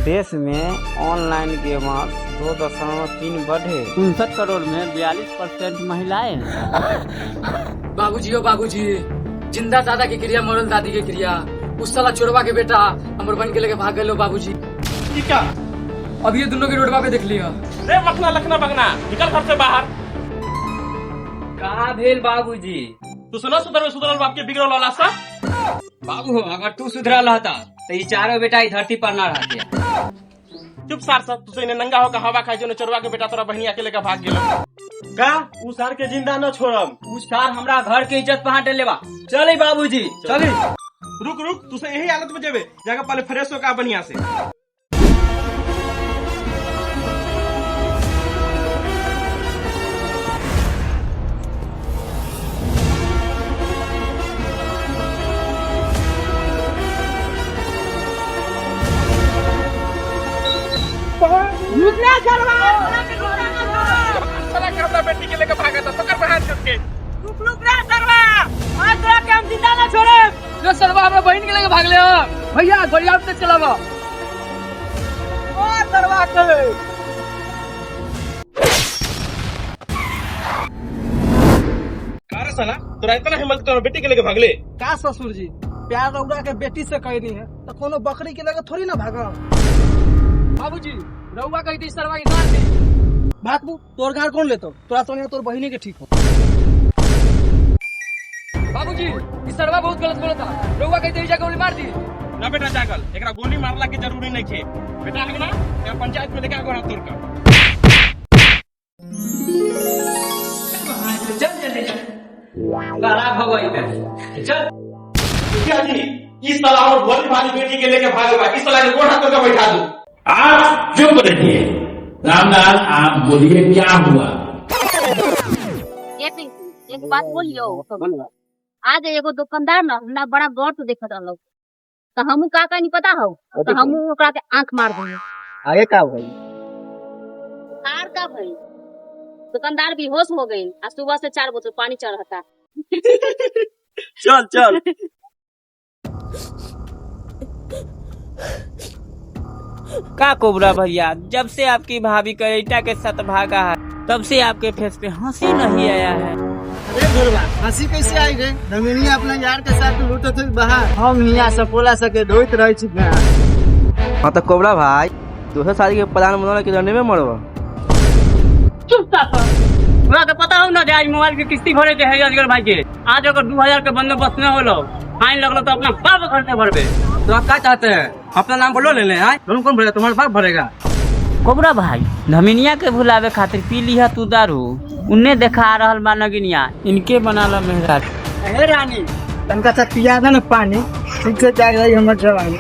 देश में online gamers 2.3 बढ़े, 59 करोड़ में 42% महिलाएं। बाबूजी, ओ बाबूजी, जिंदा दादा की क्रिया मरल दादी की क्रिया। उस साला चोरवा के बेटा हमर बहन के लेके भाग गए बाबूजी। क्या अब ये दोनों के रोडवा पे देख लिया। रे मखना लखना बगना, निकल घर से बाहर। कहाँ भेल बाबूजी? तू सुनो सुधरल बाप के बिगड़ल वाला सा। बाबू अगर तू सुधरल रहता तो ये चारों बेटा इस धरती पर ना रहते। चुप सार सब, तू इन्हें नंगा होकर हवा खाई जो चोरवा के बेटा तोरा बहनिया के लेकर भाग गेलो। का उ सार के जिंदा न छोड़म। उस सार हमरा घर के इज्जत पहाड़ लेवा। चले बाबूजी चले। रुक तू से यही हालत में जेबे, जाकर पहले फ्रेश हो का बढ़िया से। बेटी के लेकर भागा था, पकड़ बाहर करके। सरवा हमरा बहन के लेके भाग ले भैया, गोलियां से चलावा। अरे साला तोरा इतना हिम्मत तोरा बेटी के लेके भागले। का ससुर जी, प्यार रउरा के बेटी से कहनी है तो कोनो बकरी के लेके थोड़ी ना भागा। बाबूजी रउआ कही थी सरवा के साथ में भागबू तोर घर कौन लेतो? तोरा सोनिया तोर बहिनी के ठीक हो। बाबूजी इस सरवा बहुत गलत बोलता। रउआ कही थी जाके गोली मार दी। ना बेटा जागल, एकरा गोली मारला की जरूरी नहीं थे। बेटा लगना या पंचायत में लेके आगो हाथ तोड़ का। खराब हो गई चल। क्या जी इस साला और बड़ी भारी बेटी के लेके भागेगा, इस साला के गोड़ हाथ तोड़ के बैठा दूं। आप चुप रहिए। रामलाल आप बोलिए क्या हुआ? एक बात बोलियो। आज एगो दुकानदार ना बड़ा गौर से देखत रहलो, तो हमू का नहीं पता हो, तो हमू ओकरा के आंख मार दिए। आगे का भाई? आर का भाई, दुकानदार भी होश हो गई। आज सुबह से 4 बोतल पानी चढ़ता। चल का कोबरा भैया, जब से आपकी भाभी करेटा के साथ भागा है तब से आपके फेस पे हंसी नहीं आया है। अरे घरवा हंसी कैसे आई गई? रमणिया अपना यार के साथ लूटो थे बाहर, हम यहाँ सपोला सके ढोइत रही छी। हाँ तो कोबरा भाई, 200 शादी के प्लान बनाने के रहने में मरवा। चुप तोरा के पता हो ना आज मोबाइल की किस्ती भरे के है अजगर भाई के। आज अगर 2000 के बंदोबस्त न होलो, फाइन लगलो तो अपना बाप घर से भरबे। तो आप क्या चाहते हैं? अपना नाम बोलो ले ले। लोन कौन भरेगा? तुम्हारा बाप भरेगा। कोबरा भाई धमिनिया के भुलावे खातिर पी लिया तू दारू। उन्हें देखा आ रहल बा नगिनिया, इनके बनाला मेहराज। अरे रानी तनका सा पिया ना पानी, ठीक से जाग रही हमर जवानी।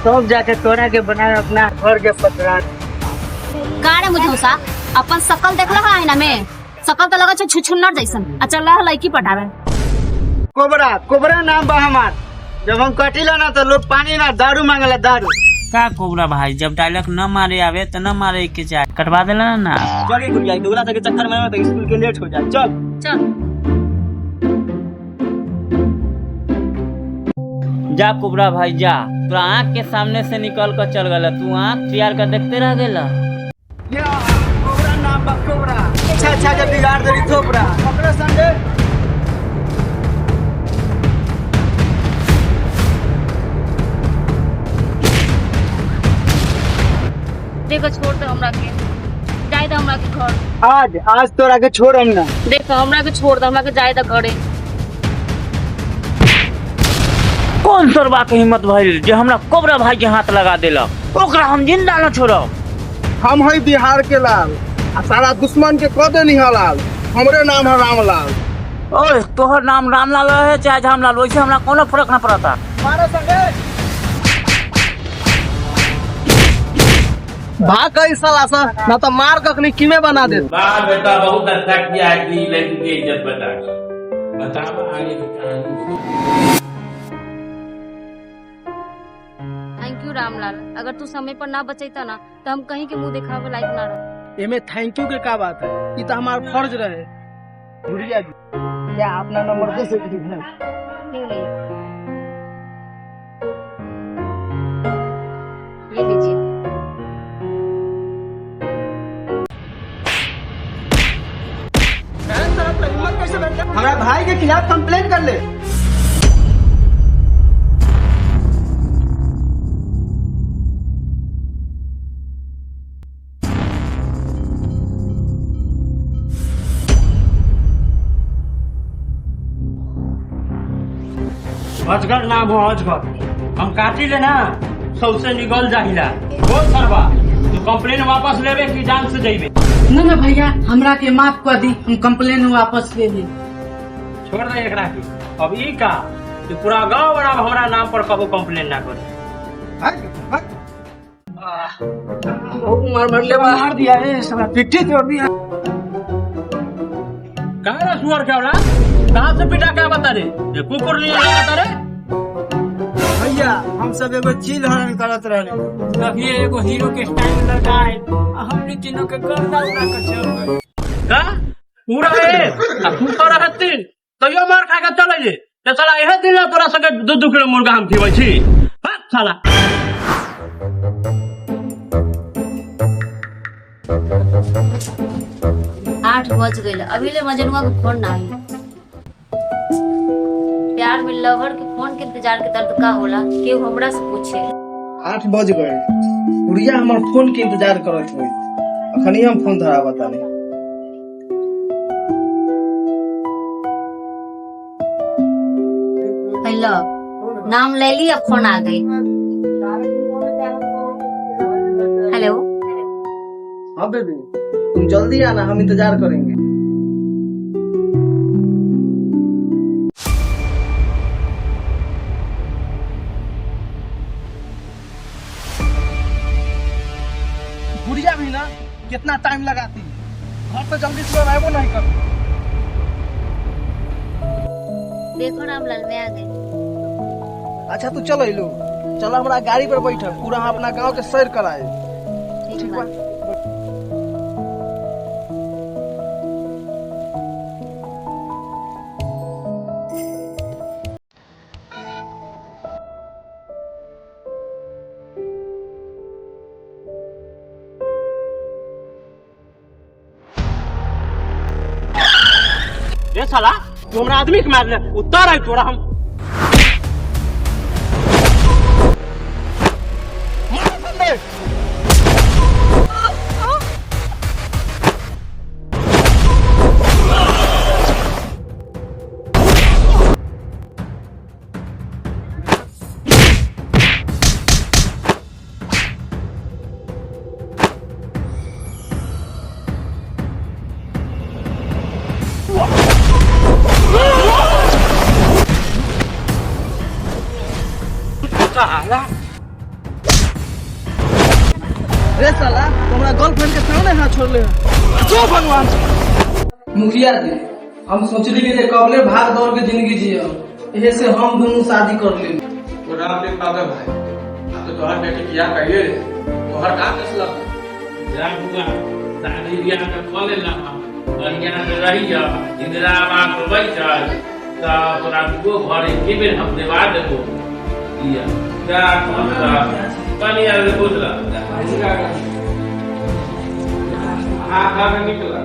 तब जाके तोरा के बनाए अपना घर के पतरा। गाड़े मुझौसा अपन शकल देख रहा है ना में, शकल तो लगा छुछुन्नर जैसन। चल रहा लड़की पटावे। कोबरा नाम बा हमार। जब हम कटिला ना तो लोग पानी ना दारू मांगला, दारू। का कोबरा भाई, जब डायलॉग न मारे आवे तो न मारे के चाहे, कटवा देला ना। चल खुल जाए दोगला के चक्कर में तो स्कूल के लेट हो जाए। चल जा कोबरा भाई जा, तोरा आँख के सामने से निकल कर चल गला। तू आँख तैयार कर देखते रह गेला। कोबरा नाम बा कोबरा। अच्छा जब बिगाड़ दे थोपरा अपने संगे। देखो छोड़ दो हमरा के, जाए दो हमरा के घर। आज तोरा के छोड़म ना। देखो हमरा के छोड़ दो, हमरा के जाए दो घरे। कौन सरवा के हिम्मत भइल जे हमरा कोबरा भाई के हाथ लगा देला? ओकरा हम जिंदा न छोड़ब। हम है बिहार के लाल, आ सारा दुश्मन के कदे नहीं हलाल। हमरे नाम है रामलाल। ओए तोहर नाम रामलाल है चाहे झामलाल, वैसे हमरा कोनो फर्क न पड़ता। मारो संगे भाग गई साला सा, ना तो मार कखनी किमे बना दे। वाह बेटा, बहुत अच्छा किया है कि लड़की की इज्जत बताओ आगे की कहानी। थैंक यू रामलाल, अगर तू समय पर ना बचैता ना तो हम कहीं के मुंह दिखावे लायक ना रह। एमे थैंक यू के का बात है? ये तो हमारा फर्ज रहे। भूलिया जी क्या अपना नंबर दे सकती है? भाई के खिलाफ कंप्लेन कर ले। अजगर नाम हो अजगर, हम काटी ले ना सबसे निकल जाहिला। बोल सरवा, तू कंप्लेन वापस लेबे कि जान से जइबे? ना ना भैया, हमरा के माफ कर दी, हम कंप्लेन वापस ले ली। छोड़ दे एकरा के। अब ई का तू पूरा गांव बड़ा हमरा नाम पर कबो कंप्लेन ना करे। मरले बाहर दिया है, साला पिट्ठी तोड़ दिया। कहाँ सुअर क्या होला? कहाँ से पिटा क्या बता रे? ये कुकुर नहीं बता रे? भैया हम सब एगो चील हरण करत रहे, तभी एगो हीरो के स्टाइल में लड़का है, हमने तीनों के गर्दा उड़ा कर चल गए। का? पूरा है? तू तो रहती, तो यो मार खा के चले जे। ते साला यह दिन ना तोरा सके 2 किलो मुर्गा हम खिबै छी। भाग साला। 8 बज गए, अभी ले मजनुआ को फोन ना आई। प्यार में लवर के फोन के इंतजार के दर्द का होला, केहू हमरा से पूछे। 8 बज गए, गुड़िया हमार फोन के इंतजार करत हुई, अखनी हम फोन धरा बताने। हेलो, नाम ले लिया, फोन आ गई। हेलो, हाँ बेबी, तुम जल्दी आना, हम इंतजार करेंगे। गुड़िया भी ना कितना टाइम लगाती है, घर पे जल्दी से आएबो नहीं कर। देखो रामलाल, मैं आ गई। अच्छा तू चलो लो, चलो हमारा गाड़ी पर बैठा, पूरा हम अपना गांव के सैर कराए। ठीक बा। ये साला तू हमरा आदमी के मार ले, उतार आई तोरा हम। अरे साला तुम्हारा गर्लफ्रेंड के सामने हाथ छोड़ ले, जो भगवान से। मुखिया जी, हम सोचली कि कबले भाग दौड़ के जिंदगी जियो, यही से हम दोनों शादी कर ली। राम देव पागल भाई, अब तो तोहर बेटी किया कहिए रे, तोहर का फैसला? जा बुआ, शादी ब्याह के खोले ला, बढ़िया से रही जा, इंदिरा आवास में बैठल, तब तोरा दुगो घर एके बेर हम देवा देबो। दिया, जा कौन सा पानी आ रे बोतला, आ खा के निकला।